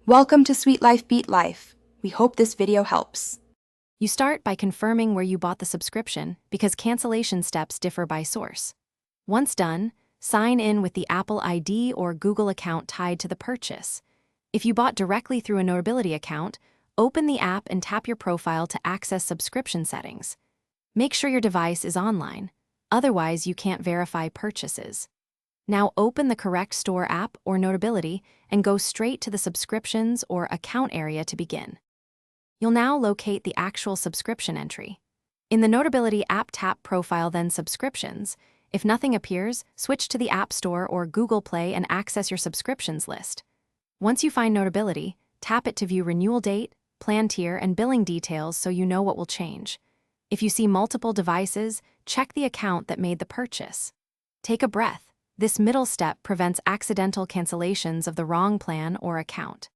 Welcome to Sweet Life Beat Life. We hope this video helps. You start by confirming where you bought the subscription because cancellation steps differ by source. Once done, sign in with the Apple ID or Google account tied to the purchase. If you bought directly through a Notability account, open the app and tap your profile to access subscription settings. Make sure your device is online, otherwise you can't verify purchases. Now open the correct store app or Notability and go straight to the subscriptions or account area to begin. You'll now locate the actual subscription entry. In the Notability app, tap Profile, then Subscriptions. If nothing appears, switch to the App Store or Google Play and access your subscriptions list. Once you find Notability, tap it to view renewal date, plan tier, and billing details so you know what will change. If you see multiple devices, check the account that made the purchase. Take a breath. This middle step prevents accidental cancellations of the wrong plan or account.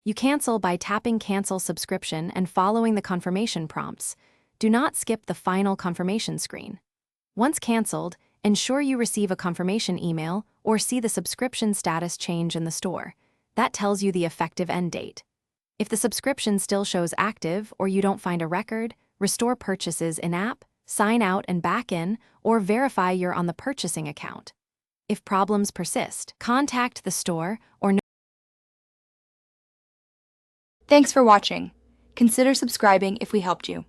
You cancel by tapping Cancel Subscription and following the confirmation prompts. Do not skip the final confirmation screen. Once canceled, ensure you receive a confirmation email or see the subscription status change in the store. That tells you the effective end date. If the subscription still shows active or you don't find a record, restore purchases in-app, sign out and back in, or verify you're on the purchasing account. If problems persist, contact the store or Thanks for watching. Consider subscribing if we helped you.